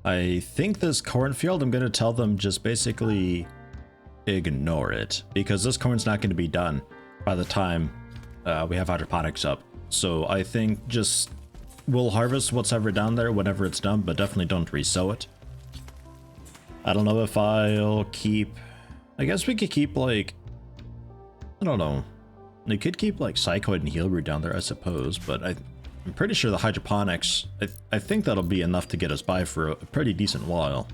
I think this cornfield, I'm going to tell them just basically ignore it, because this corn's not going to be done by the time we have hydroponics up. So I think just we'll harvest what's ever down there whenever it's done, but definitely don't resow it. I don't know if I'll keep... I guess we could keep, like... I don't know. We could keep, like, Psychoid and Healroot down there, I suppose, but I'm pretty sure the hydroponics... I think that'll be enough to get us by for a pretty decent while.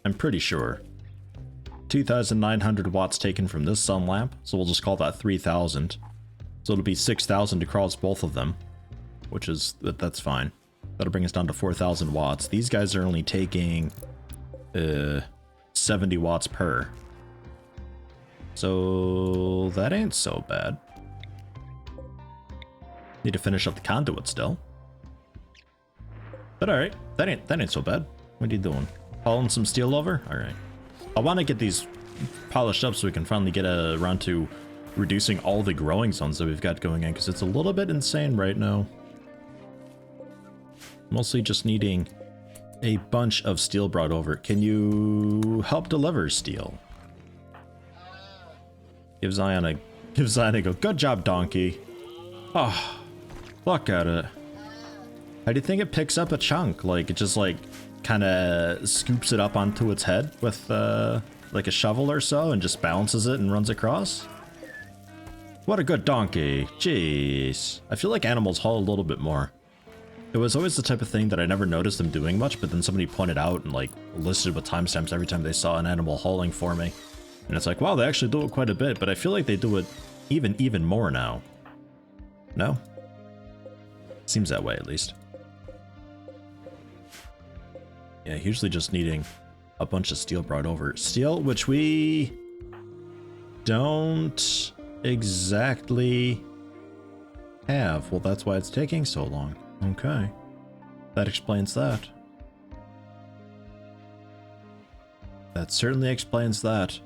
I'm pretty sure. 2,900 watts taken from this sun lamp, so we'll just call that 3,000. So it'll be 6,000 across both of them, which is... that's fine. That'll bring us down to 4,000 watts. These guys are only taking... 70 watts per. So that ain't so bad. Need to finish up the conduit still. But alright, that ain't so bad. What are you doing? Hauling some steel over? Alright. I want to get these polished up so we can finally get around to reducing all the growing zones that we've got going in, because it's a little bit insane right now. Mostly just needing a bunch of steel brought over. Can you help deliver steel? Give Zion a go. Good job, donkey. Oh, look at it. How do you think it picks up a chunk? Like, it just, like, kind of scoops it up onto its head with, like a shovel or so and just balances it and runs across? What a good donkey. Jeez. I feel like animals haul a little bit more. It was always the type of thing that I never noticed them doing much, but then somebody pointed out and, like, listed with timestamps every time they saw an animal hauling for me. And it's like, wow, they actually do it quite a bit, but I feel like they do it even more now. No? Seems that way, at least. Yeah, usually just needing a bunch of steel brought over. Steel, which we don't exactly have. Well, that's why it's taking so long. Okay. That explains that. That certainly explains that.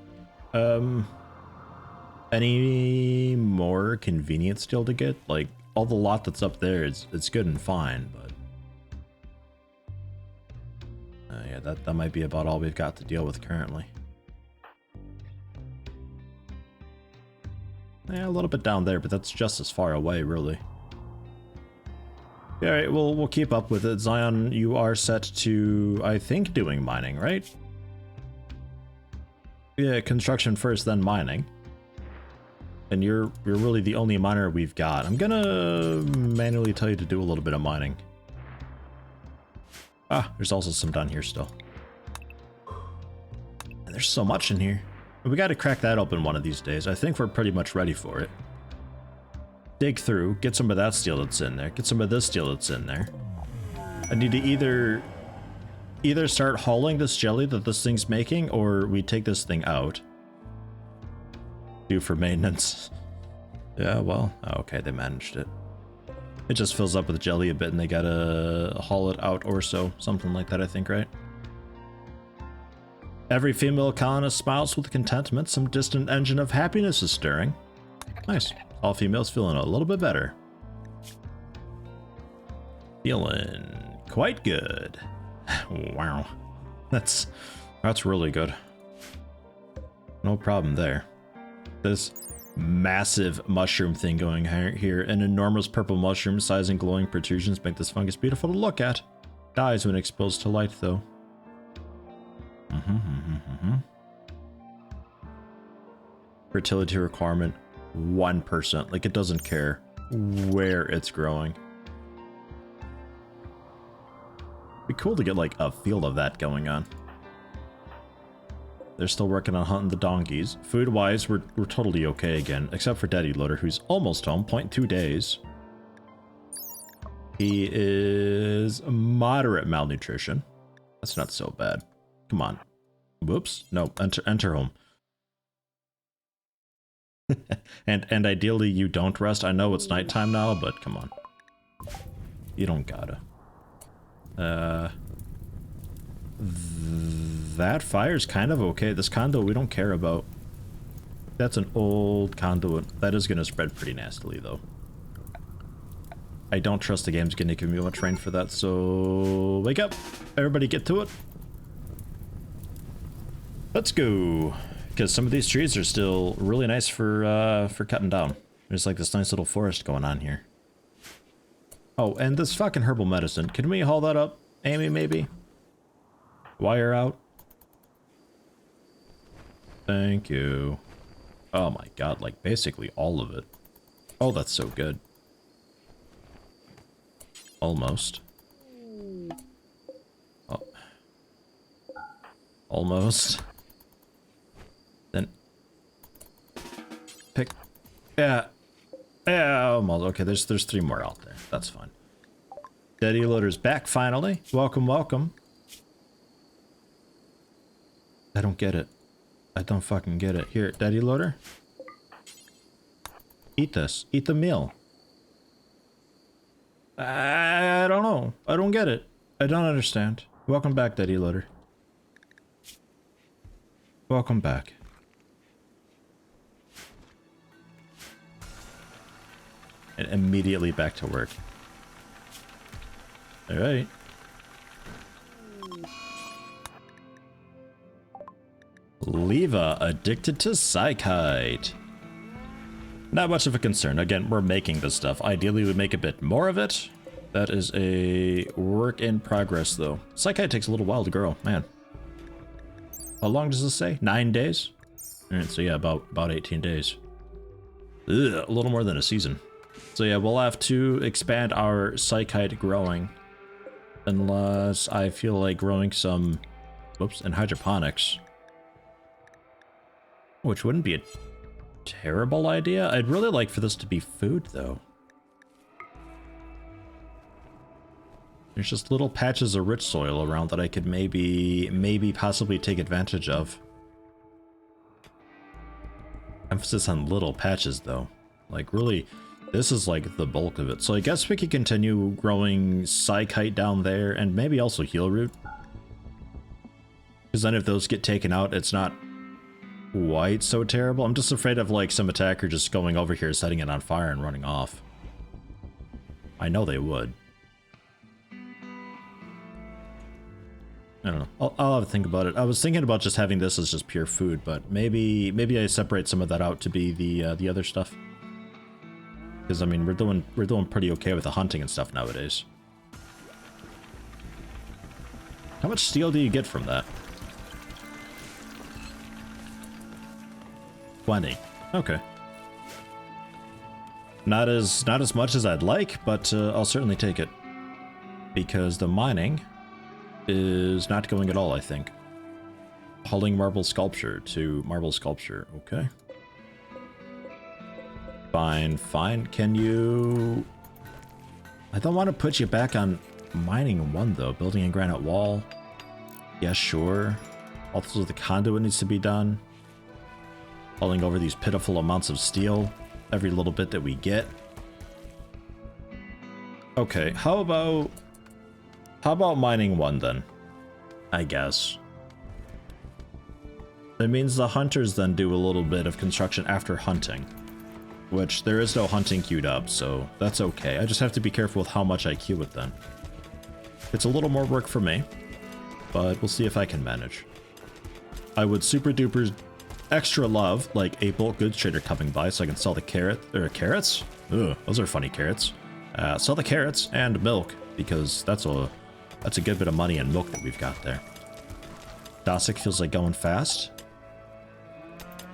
Any more convenient steel to get? Like, all the lot that's up there, it's good and fine, but... yeah, that might be about all we've got to deal with currently. Yeah, a little bit down there, but that's just as far away, really. Alright, we'll keep up with it. Zion, you are set to, I think, doing mining, right? Yeah, construction first, then mining. And you're really the only miner we've got. I'm gonna manually tell you to do a little bit of mining. Ah, there's also some down here still. And there's so much in here. We gotta crack that open one of these days. I think we're pretty much ready for it. Dig through, get some of that steel that's in there, get some of this steel that's in there. I need to either start hauling this jelly that this thing's making, or we take this thing out. Due for maintenance. Yeah, well, okay, they managed it. It just fills up with jelly a bit and they gotta haul it out or so. Something like that, I think, right? Every female colonist smiles with contentment. Some distant engine of happiness is stirring. Nice. All females feeling a little bit better. Feeling quite good. Wow. That's really good. No problem there. This massive mushroom thing going here. An enormous purple mushroom size and glowing protrusions make this fungus beautiful to look at. Dies when exposed to light, though. Fertility requirement 1%. Like, it doesn't care where it's growing. Be cool to get like a field of that going on. They're still working on hunting the donkeys. Food wise, we're totally okay again, except for Daddy Loader, who's almost home. 0.2 days. He is moderate malnutrition. That's not so bad. Come on. Whoops. No, enter home. and ideally you don't rest. I know it's nighttime now, but come on. You don't gotta. That fire's kind of okay. This conduit we don't care about. That's an old conduit. That is gonna spread pretty nastily though. I don't trust the game's gonna give me much rain for that, so wake up. Everybody get to it. Let's go. Because some of these trees are still really nice for cutting down. There's like this nice little forest going on here. Oh, and this fucking herbal medicine. Can we haul that up, Amy, maybe? Wire out. Thank you. Oh my god, like basically all of it. Oh, that's so good. Almost. Oh. Almost. Then pick. Yeah. Yeah, almost. Okay, there's 3 more out there. That's fine. Yeti loader's back finally. Welcome, welcome. I don't get it. I don't fucking get it. Here, Daddy loader. Eat this. Eat the meal. I don't know. I don't get it. I don't understand. Welcome back, Daddy loader. Welcome back. And immediately back to work. Alright. Leva, addicted to psychite. Not much of a concern. Again, we're making this stuff. Ideally, we make a bit more of it. That is a work in progress, though. Psychite takes a little while to grow, man. How long does this say? 9 days? Alright, so yeah, about 18 days. Ugh, a little more than a season. So yeah, we'll have to expand our psychite growing. Unless I feel like growing some... Whoops, and hydroponics. Which wouldn't be a terrible idea. I'd really like for this to be food, though. There's just little patches of rich soil around that I could maybe possibly take advantage of. Emphasis on little patches, though. Like, really, this is like the bulk of it. So I guess we could continue growing psychite down there and maybe also heal root. Because then if those get taken out, it's not quite so terrible. I'm just afraid of like some attacker just going over here, setting it on fire and running off. I know they would. I don't know. I'll have to think about it. I was thinking about just having this as just pure food, but maybe I separate some of that out to be the other stuff. Because I mean, we're doing pretty okay with the hunting and stuff nowadays. How much steel do you get from that? 20. Okay. Not as much as I'd like, but I'll certainly take it. Because the mining is not going at all, I think. Hauling marble sculpture to marble sculpture. Okay. Fine, fine. Can you... I don't want to put you back on mining 1, though. Building a granite wall. Yeah, sure. Also, the conduit needs to be done. Hauling over these pitiful amounts of steel. Every little bit that we get. Okay, how about mining 1 then? I guess. It means the hunters then do a little bit of construction after hunting. Which, there is no hunting queued up, so that's okay. I just have to be careful with how much I queue it then. It's a little more work for me, but we'll see if I can manage. I would super duper extra love, like, a bulk goods trader coming by so I can sell the carrots? Ugh, those are funny carrots. Sell the carrots and milk, because that's a good bit of money in milk that we've got there. Dosic feels like going fast.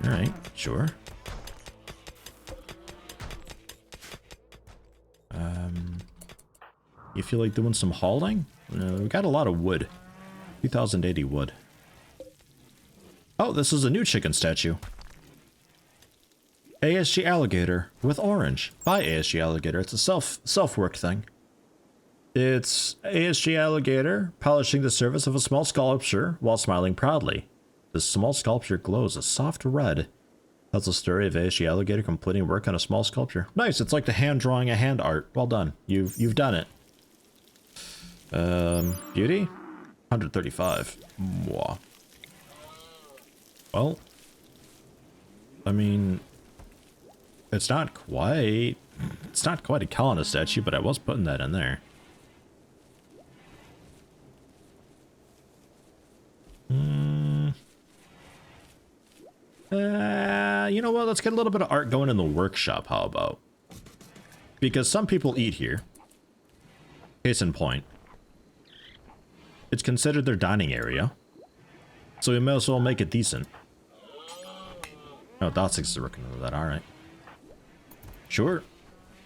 Alright, sure. You feel like doing some hauling? We got a lot of wood. 2080 wood. Oh, this is a new chicken statue. ASG Alligator with orange. By ASG Alligator. It's a self-work thing. It's ASG Alligator polishing the surface of a small sculpture while smiling proudly. This small sculpture glows a soft red. That's the story of ASG Alligator completing work on a small sculpture. Nice, it's like the hand drawing a hand art. Well done. You've done it. Beauty? 135. Mwah. Well, I mean, It's not quite a colonist statue, but I was putting that in there. You know what? Let's get a little bit of art going in the workshop. How about? Because some people eat here. Case in point. It's considered their dining area. So we may as well make it decent. Oh, Dotsix is working on that. Alright. Sure.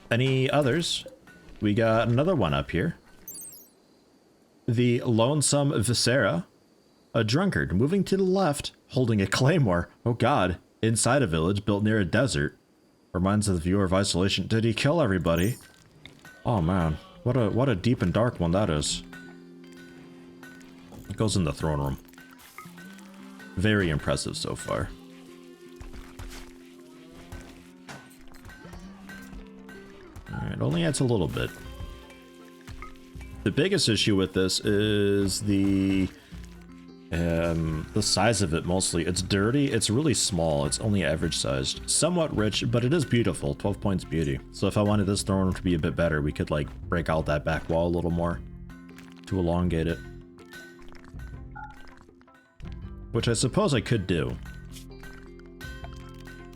Any others? We got another one up here. The Lonesome Viscera. A drunkard moving to the left, holding a claymore. Oh god. Inside a village built near a desert. Reminds the viewer of isolation. Did he kill everybody? Oh man. What a deep and dark one that is. It goes in the throne room. Very impressive so far. Alright, only adds a little bit. The biggest issue with this is the size of it mostly. It's dirty, it's really small, it's only average sized. Somewhat rich, but it is beautiful. 12 points beauty. So if I wanted this throne room to be a bit better, we could like break out that back wall a little more to elongate it. Which I suppose I could do.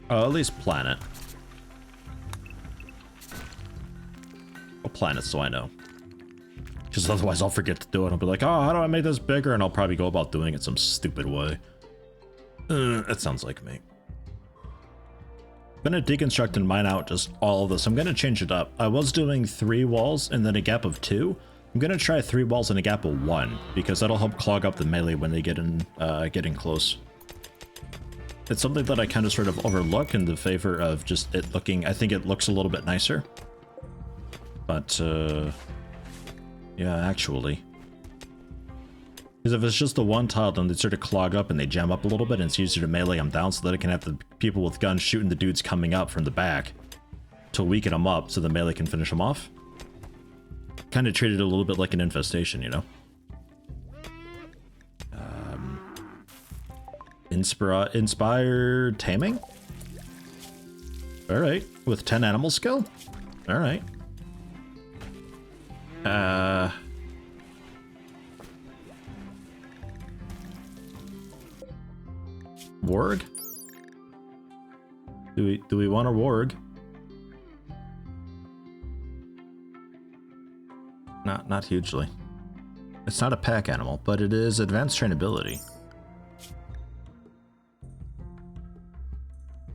At least plan it. I'll plan it so I know. Because otherwise I'll forget to do it. I'll be like, oh, how do I make this bigger? And I'll probably go about doing it some stupid way. That sounds like me. I'm gonna deconstruct and mine out just all of this. I'm gonna change it up. I was doing 3 walls and then a gap of 2. I'm gonna try 3 walls and a gap of 1 because that'll help clog up the melee when they get in close. It's something that I kind of sort of overlook in the favor of just it looking. I think it looks a little bit nicer. But yeah, actually. Because if it's just the one tile, then they sort of clog up and they jam up a little bit, and it's easier to melee them down so that it can have the people with guns shooting the dudes coming up from the back to weaken them up so the melee can finish them off. Kind of treat it a little bit like an infestation, you know? Inspired taming? Alright, with 10 animal skill? Alright. Warg? Do we want a warg? Not hugely. It's not a pack animal, but it is advanced trainability.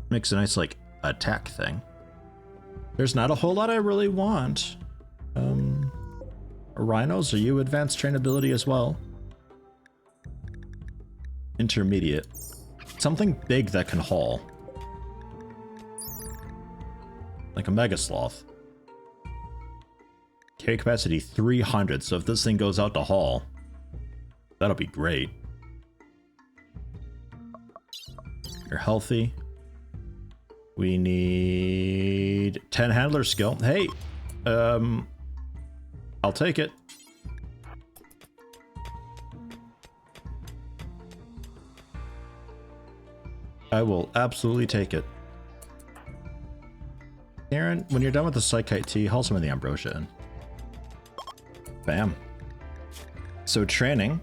Makes a nice like attack thing. There's not a whole lot I really want. Rhinos, are you advanced trainability as well? Intermediate. Something big that can haul. Like a mega sloth. Carry capacity 300, so if this thing goes out to haul, that'll be great. You're healthy. We need 10 handler skill. Hey, I'll take it. I will absolutely take it. Aaron, when you're done with the Psychite tea, haul some of the ambrosia in. Bam. So training,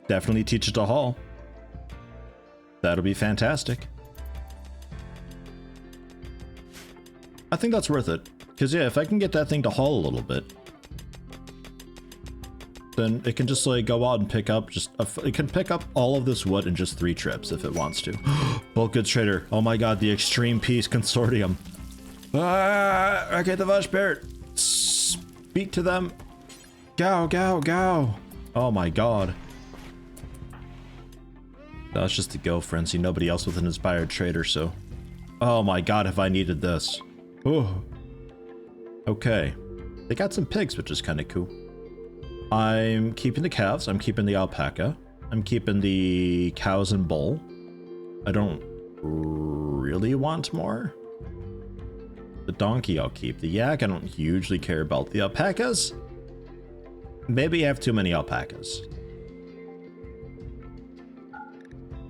definitely teach it to haul. That'll be fantastic. I think that's worth it. Because yeah, if I can get that thing to haul a little bit, then it can just like go out and pick up it can pick up all of this wood in just 3 trips if it wants to. Bulk goods trader. Oh my god, the Extreme Peace Consortium. Okay, the Vashbert. Speak to them. Go, go, go. Oh my god. That's just a go frenzy. Nobody else with an inspired trader, so. Oh my god, have I needed this. Oh. Okay. They got some pigs, which is kind of cool. I'm keeping the calves. I'm keeping the alpaca. I'm keeping the cows and bull. I don't really want more. The donkey I'll keep. The yak I don't hugely care about. The alpacas? Maybe I have too many alpacas.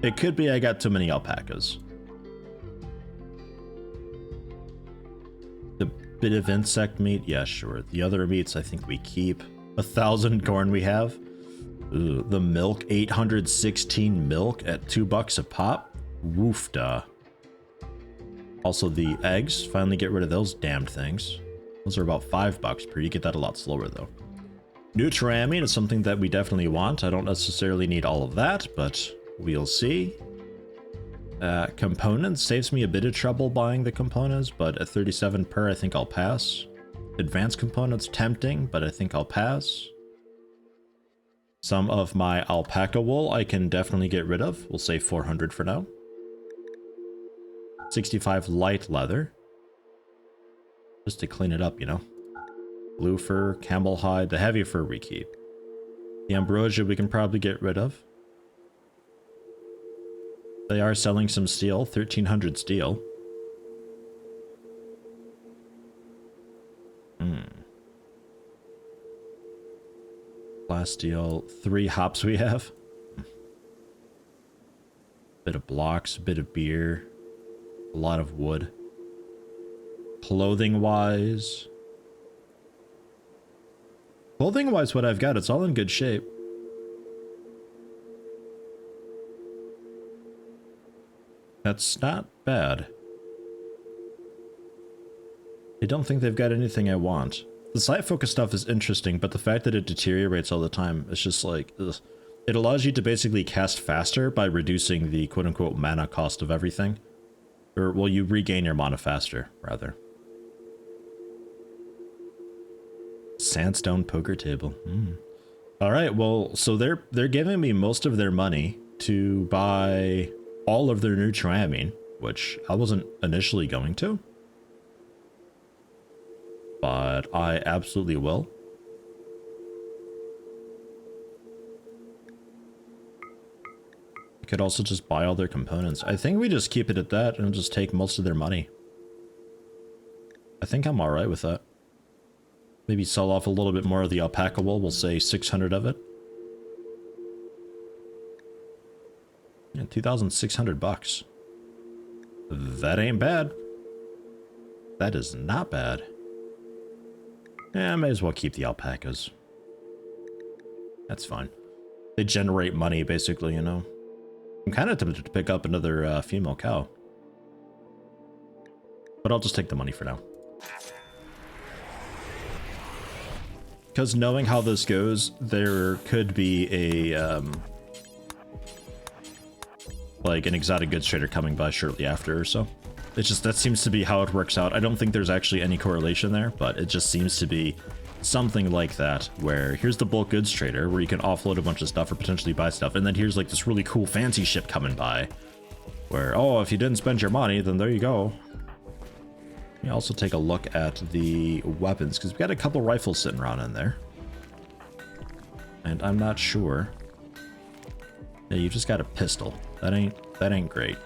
It could be I got too many alpacas. Bit of insect meat, yeah, sure. The other meats I think we keep. 1,000 corn we have. Ooh, the milk, 816 milk at $2 a pop. Woofda. Also the eggs, finally get rid of those damned things. Those are about $5 per. You get that a lot slower though. Nutriamine is something that we definitely want. I don't necessarily need all of that, but we'll see. Components saves me a bit of trouble buying the components, but at 37 per, I think I'll pass. Advanced components tempting, but I think I'll pass. Some of my alpaca wool I can definitely get rid of. We'll say 400 for now. 65 light leather. Just to clean it up, you know. Blue fur, camel hide, the heavy fur we keep. The ambrosia we can probably get rid of. They are selling some steel, 1,300 steel. Glass steel, 3 hops we have. Bit of blocks, bit of beer. A lot of wood. Clothing wise, what I've got, it's all in good shape. That's not bad. I don't think they've got anything I want. The site focus stuff is interesting, but the fact that it deteriorates all the time, it's just like, ugh. It allows you to basically cast faster by reducing the quote-unquote mana cost of everything. Or, well, you regain your mana faster, rather. Sandstone poker table. All right, well, so they're giving me most of their money to buy all of their nutriamine, which I wasn't initially going to. But I absolutely will. I could also just buy all their components. I think we just keep it at that and just take most of their money. I think I'm alright with that. Maybe sell off a little bit more of the alpaca wool. We'll say 600 of it. Yeah, 2,600 bucks. That ain't bad. That is not bad. Yeah, I may as well keep the alpacas. That's fine. They generate money, basically, you know. I'm kind of tempted to pick up another female cow. But I'll just take the money for now. Because knowing how this goes, there could be a, like an exotic goods trader coming by shortly after or so. It's just, that seems to be how it works out. I don't think there's actually any correlation there, but it just seems to be something like that, where here's the bulk goods trader, where you can offload a bunch of stuff or potentially buy stuff, and then here's like this really cool fancy ship coming by, where, oh, if you didn't spend your money, then there you go. Let me also take a look at the weapons, because we've got a couple rifles sitting around in there. And I'm not sure. Yeah, you just got a pistol. That ain't great.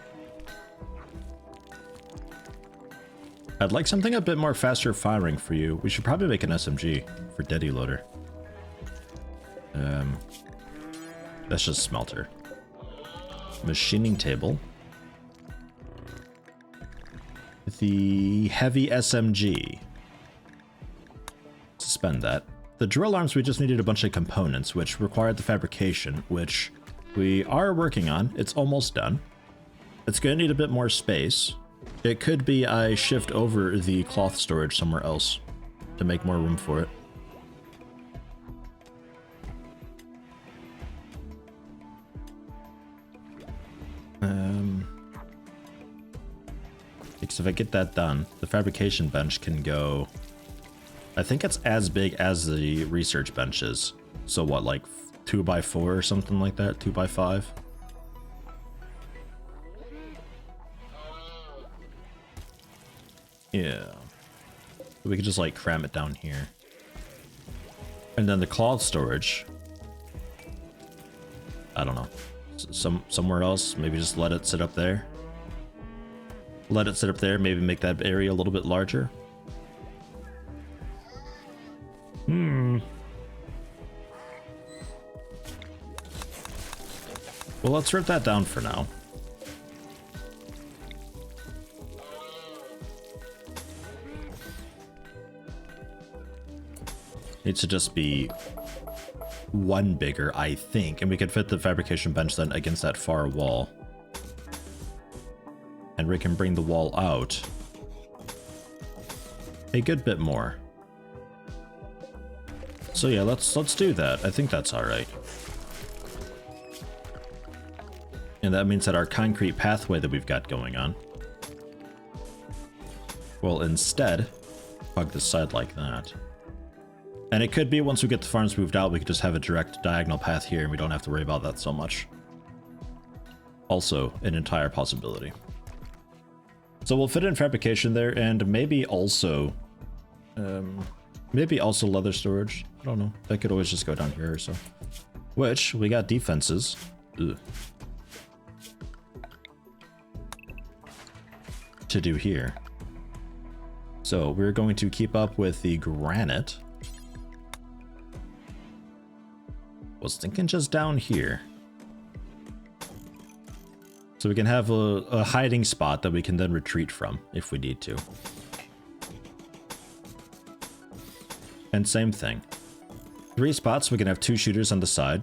I'd like something a bit more faster firing for you. We should probably make an SMG for Deddy Loader. That's just smelter. Machining table. The heavy SMG. Suspend that. The drill arms, we just needed a bunch of components, which required the fabrication, which we are working on. It's almost done. It's going to need a bit more space. It could be I shift over the cloth storage somewhere else to make more room for it. Because if I get that done, the fabrication bench can go... I think it's as big as the research bench is. So what, like 2x4 or something like that? 2x5? Yeah. We could just like cram it down here. And then the cloth storage. I don't know. Somewhere else. Maybe just let it sit up there. Let it sit up there. Maybe make that area a little bit larger. Well, let's rip that down for now. Needs to just be one bigger, I think. And we could fit the fabrication bench then against that far wall. And we can bring the wall out a good bit more. So yeah, let's do that. I think that's all right. And that means that our concrete pathway that we've got going on will instead hug the side like that. And it could be once we get the farms moved out, we could just have a direct diagonal path here and we don't have to worry about that so much. Also, an entire possibility. So we'll fit in fabrication there and maybe also leather storage. I don't know. That could always just go down here or so. Which, we got defenses. Ugh. To do here. So we're going to keep up with the granite. Was thinking just down here. So we can have a hiding spot that we can then retreat from if we need to. And same thing. 3 spots, we can have 2 shooters on the side.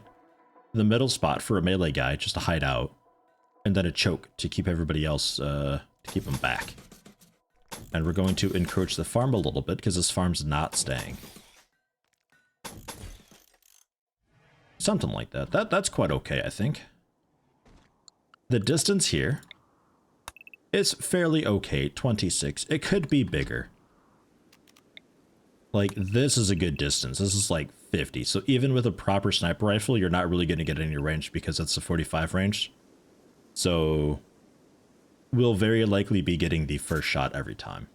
The middle spot for a melee guy, just to hide out. And then a choke to keep everybody else, to keep them back. And we're going to encroach the farm a little bit because this farm's not staying. Something like that. That's quite okay, I think. The distance here is fairly okay, 26. It could be bigger. Like, this is a good distance. This is like 50. So even with a proper sniper rifle, you're not really going to get any range because it's a 45 range. So we'll very likely be getting the first shot every time.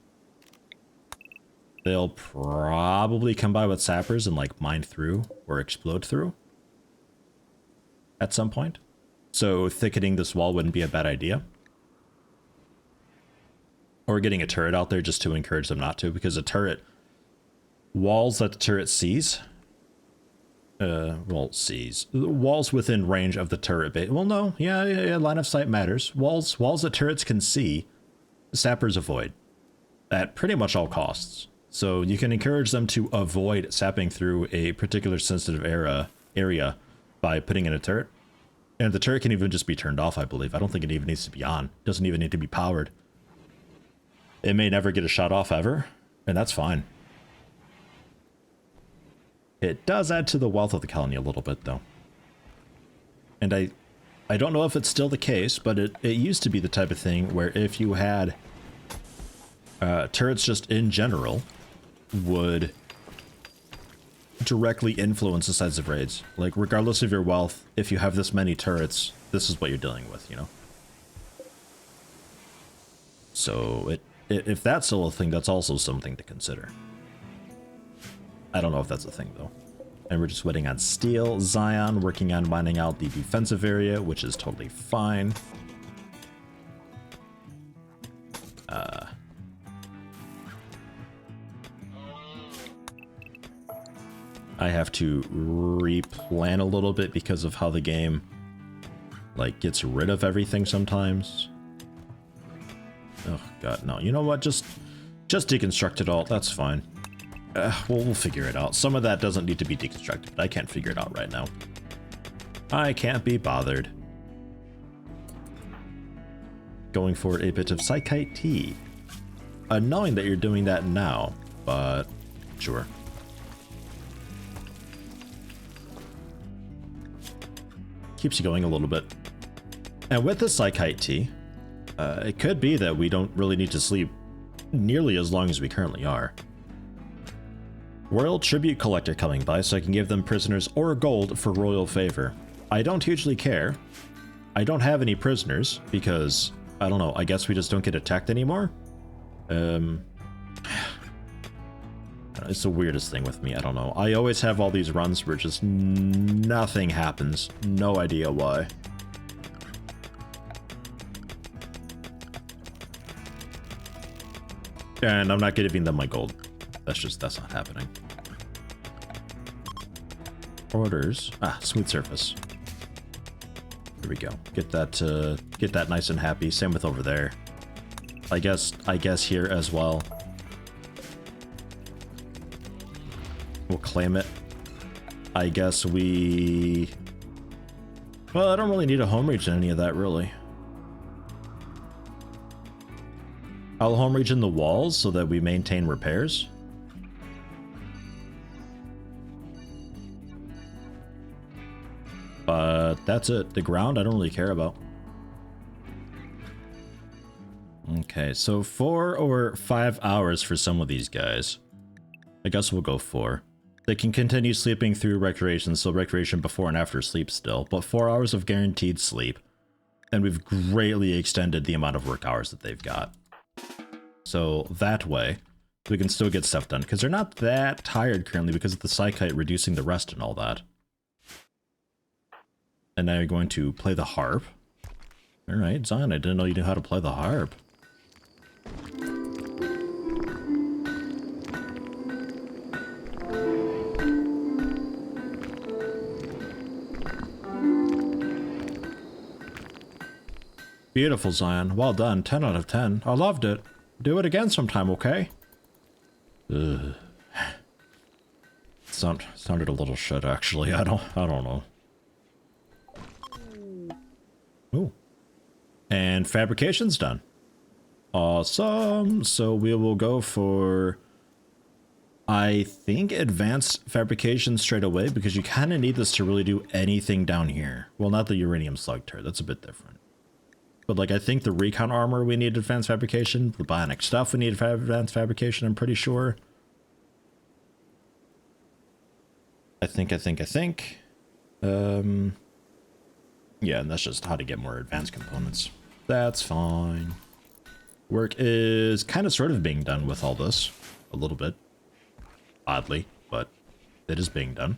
They'll probably come by with sappers and like mine through or explode through at some point. So thickening this wall wouldn't be a bad idea. Or getting a turret out there just to encourage them not to, because a turret, walls that the turret sees, walls within range of the turret base. Well, no, yeah, line of sight matters. Walls that turrets can see, sappers avoid at pretty much all costs. So you can encourage them to avoid sapping through a particular sensitive area by putting in a turret. And the turret can even just be turned off, I believe. I don't think it even needs to be on. It doesn't even need to be powered. It may never get a shot off ever, and that's fine. It does add to the wealth of the colony a little bit, though. And I don't know if it's still the case, but it used to be the type of thing where if you had turrets just in general would directly influence the size of raids. Like, regardless of your wealth, if you have this many turrets, this is what you're dealing with, you know? So, if that's still a thing, that's also something to consider. I don't know if that's a thing, though. And we're just waiting on steel. Zion working on mining out the defensive area, which is totally fine. I have to replan a little bit because of how the game, like, gets rid of everything sometimes. Oh, God, no. You know what? Just deconstruct it all. That's fine. We'll figure it out. Some of that doesn't need to be deconstructed. I can't figure it out right now. I can't be bothered. Going for a bit of ClosetYeti. Knowing that you're doing that now, but sure. Keeps you going a little bit. And with the ClosetYeti, it could be that we don't really need to sleep nearly as long as we currently are. Royal Tribute Collector coming by so I can give them prisoners or gold for royal favor. I don't hugely care. I don't have any prisoners because, I don't know, I guess we just don't get attacked anymore? It's the weirdest thing with me, I don't know. I always have all these runs where just nothing happens. No idea why. And I'm not giving them my gold. That's not happening. Orders. Smooth surface. Here we go. Get that nice and happy. Same with over there. I guess here as well. We'll claim it. I guess we... Well, I don't really need a home region any of that, really. I'll home region the walls so that we maintain repairs. But that's it. The ground I don't really care about. Okay, so 4 or 5 hours for some of these guys. I guess we'll go 4. They can continue sleeping through recreation, so recreation before and after sleep still, but 4 hours of guaranteed sleep. And we've greatly extended the amount of work hours that they've got. So that way, we can still get stuff done, because they're not that tired currently because of the Psychite reducing the rest and all that. And now you're going to play the harp. Alright, Zion, I didn't know you knew how to play the harp. Beautiful, Zion. Well done. 10 out of 10. I loved it. Do it again sometime, okay? Ugh. Sounded a little shit, actually. I don't know. Ooh. And fabrication's done. Awesome. So we will go for, I think, advanced fabrication straight away, because you kind of need this to really do anything down here. Well, not the uranium slug turret. That's a bit different. But, like, I think the recon armor we need advanced fabrication. The bionic stuff we need advanced fabrication, I'm pretty sure. I think. Yeah, and that's just how to get more advanced components. That's fine. Work is kind of sort of being done with all this. A little bit. Oddly, but it is being done.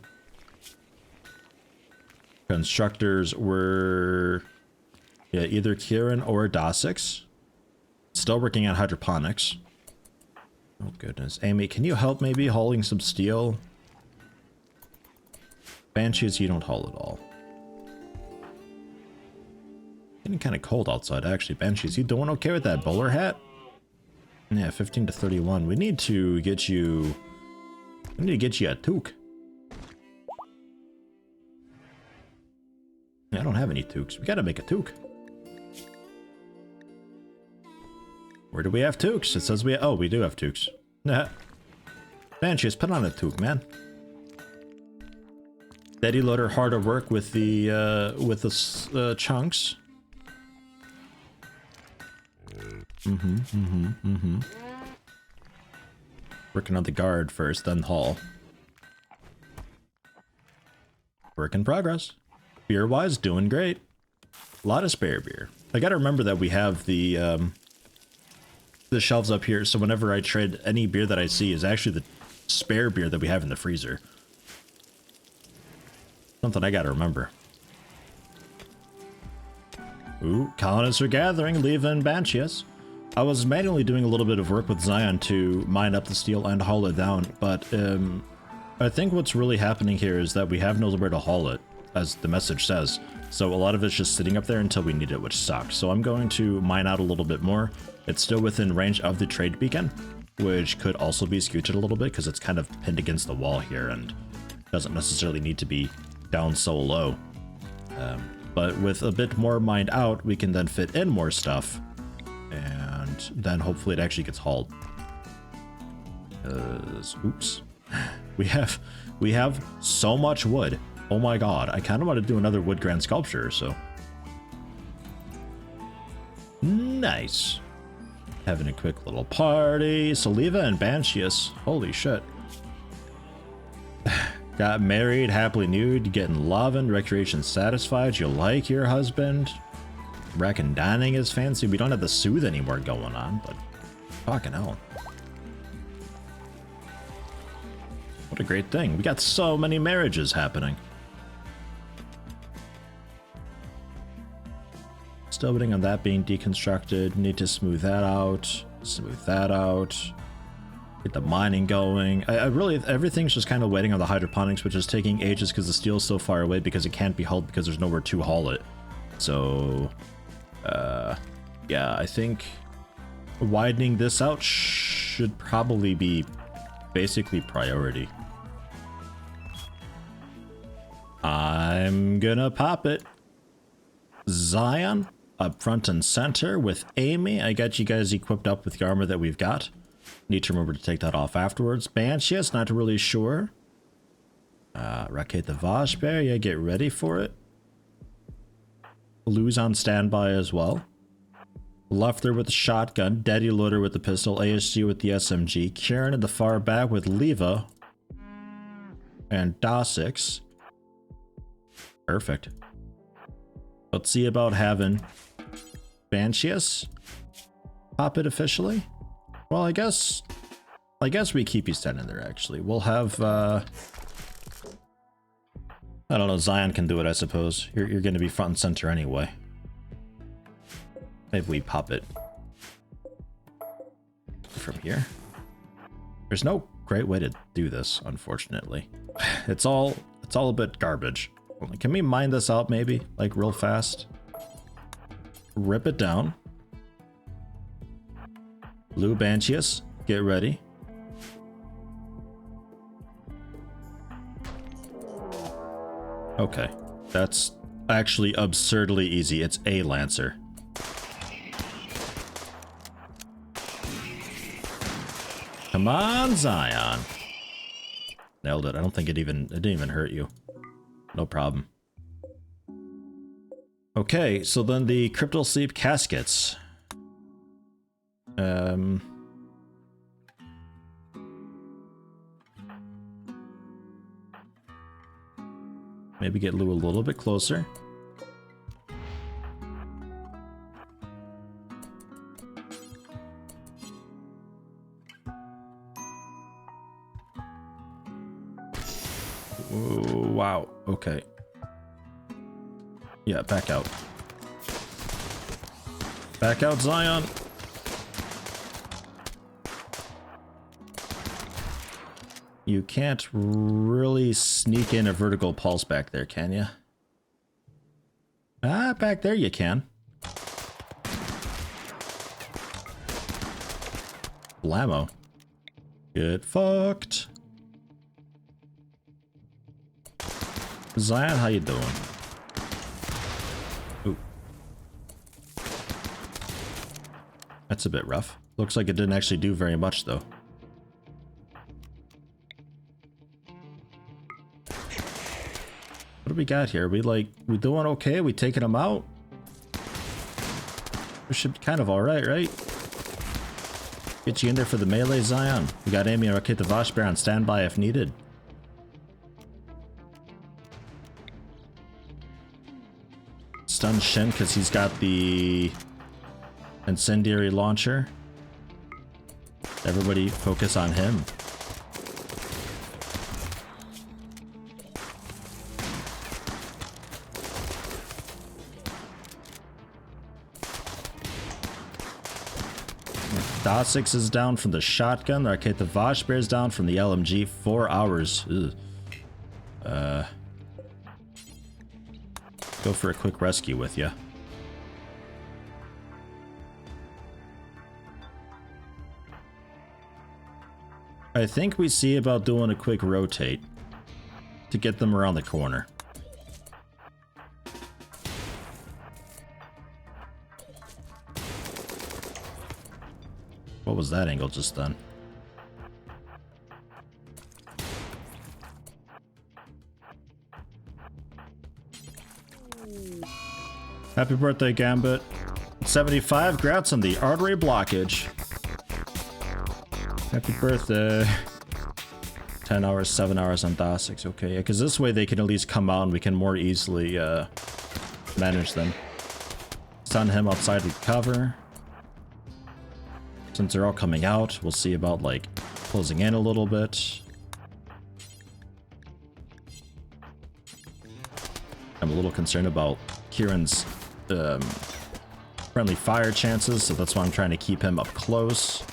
Constructors were... Yeah, either Kieran or Dosix. Still working on hydroponics. Oh goodness. Amy, can you help maybe hauling some steel? Banshees, you don't haul at all. Getting kind of cold outside, actually. Banshees, you doing okay with that bowler hat? Yeah, 15 to 31. We need to get you... We need to get you a toque. Yeah, I don't have any toques. We gotta make a toque. Where do we have toques? It says we... Oh, we do have toques. Nah. Banshees, put on a toque, man. Daddy Loader hard at work with the chunks. Working on the guard first, then haul. Work in progress. Beer-wise, doing great. A lot of spare beer. I gotta remember that we have the shelves up here, so whenever I trade any beer that I see is actually the spare beer that we have in the freezer. Something I gotta remember. Ooh, colonists are gathering, leaving Banshees. I was manually doing a little bit of work with Zion to mine up the steel and haul it down, but I think what's really happening here is that we have nowhere to haul it, as the message says. So a lot of it's just sitting up there until we need it, which sucks. So I'm going to mine out a little bit more. It's still within range of the trade beacon, which could also be scooted a little bit because it's kind of pinned against the wall here and doesn't necessarily need to be down so low. But with a bit more mined out, we can then fit in more stuff, and then hopefully it actually gets hauled. Oops. We have so much wood. Oh my god, I kind of want to do another wood grand sculpture, so. Nice. Having a quick little party. Saliva and Banshees. Holy shit. Got married, happily nude, getting loving, recreation satisfied. You like your husband. Reckon dining is fancy. We don't have the soothe anymore going on, but fucking hell. What a great thing. We got so many marriages happening. Still waiting on that being deconstructed. Need to smooth that out. Smooth that out. Get the mining going. I really, everything's just kind of waiting on the hydroponics, which is taking ages because the steel's so far away because it can't be hauled because there's nowhere to haul it. So, yeah, I think widening this out should probably be basically priority. I'm gonna pop it. Zion, up front and center with Amy. I got you guys equipped up with the armor that we've got. Need to remember to take that off afterwards. Banshees, not really sure. Rakete the Vashbear, yeah, get ready for it. Blue's on standby as well. Lufter with the shotgun, Daddy Loader with the pistol, ASG with the SMG, Kieran in the far back with Leva, and Dosix. Perfect. Let's see about having Banshees pop it officially. Well, I guess we keep you standing there, actually. We'll have, I don't know, Zion can do it, I suppose. You're going to be front and center anyway. Maybe we pop it from here. There's no great way to do this, unfortunately. It's all a bit garbage. Can we mine this out maybe, like real fast? Rip it down. Blue Banshees, get ready. Okay, that's actually absurdly easy. It's a Lancer. Come on, Zion. Nailed it. I don't think it didn't even hurt you. No problem. Okay, so then the Crypto Sleep caskets. Maybe get Lou a little bit closer. Ooh, wow, okay. Yeah, back out. Back out, Zion. You can't really sneak in a vertical pulse back there, can you? Ah, back there you can. Blammo. Get fucked. Zion, how you doing? Ooh. That's a bit rough. Looks like it didn't actually do very much, though. What do we got here? We doing okay? We taking them out? We should be kind of alright, right? Get you in there for the melee, Zion. We got Amy and Rakete the Vashbear on standby if needed. Stun Shin because he's got the incendiary launcher. Everybody focus on him. Dosix is down from the shotgun. The Rakete the Vashbear is down from the LMG. 4 hours. Ugh. Go for a quick rescue with you. I think we see about doing a quick rotate to get them around the corner. What was that angle just done? Happy birthday, Gambit. 75, grats on the artery blockage. Happy birthday. 10 hours, 7 hours on Dosix. Okay, yeah, because this way they can at least come out and we can more easily manage them. Stun him outside with cover. Since they're all coming out, we'll see about like closing in a little bit. I'm a little concerned about Kieran's friendly fire chances, so that's why I'm trying to keep him up close.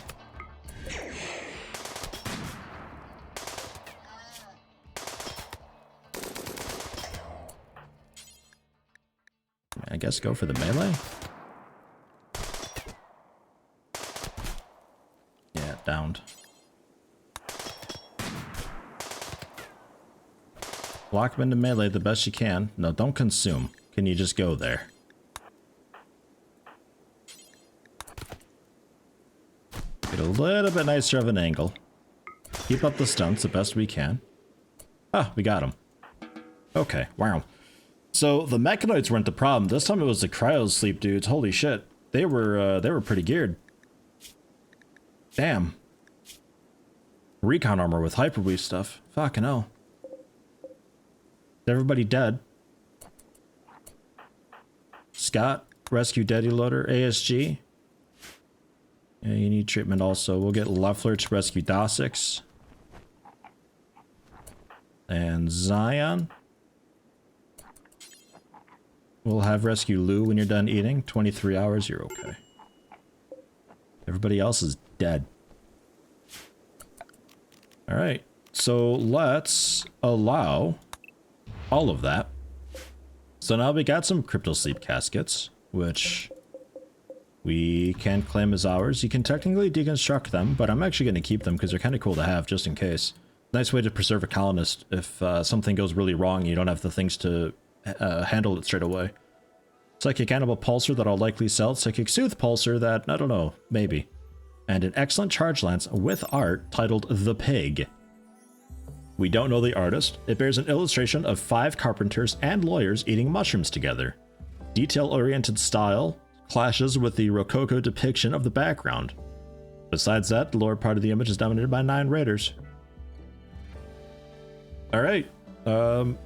I guess go for the melee. Yeah, downed. Lock them into melee the best you can. No, don't consume. Can you just go there? Get a little bit nicer of an angle. Keep up the stunts the best we can. Ah, we got him. Okay, wow. So the mechanoids weren't the problem. This time it was the cryo sleep dudes. Holy shit. They were pretty geared. Damn. Recon armor with hyperweave stuff. Fucking hell. Everybody dead. Scott, rescue Daddy Loader, ASG. Yeah, you need treatment also. We'll get Leffler to rescue Dossix. And Zion. We'll have rescue Lou when you're done eating. 23 hours, you're okay. Everybody else is dead. Alright, so let's allow all of that. So now we got some crypto sleep caskets, which we can claim as ours. You can technically deconstruct them, but I'm actually going to keep them because they're kind of cool to have just in case. Nice way to preserve a colonist if something goes really wrong and you don't have the things to handle it straight away. Psychic Animal Pulsar that I'll likely sell. Psychic Sooth Pulsar that, I don't know, maybe. And an excellent charge lance with art titled The Pig. We don't know the artist. It bears an illustration of 5 carpenters and lawyers eating mushrooms together. Detail-oriented style clashes with the Rococo depiction of the background. Besides that, the lower part of the image is dominated by 9 raiders. Alright. Cool.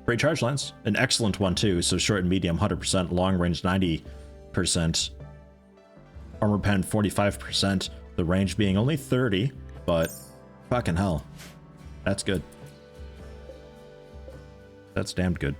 Great charge lance. An excellent one too, so short and medium 100%, long range 90%. Armor pen 45%, the range being only 30, but fucking hell. That's good. That's damn good.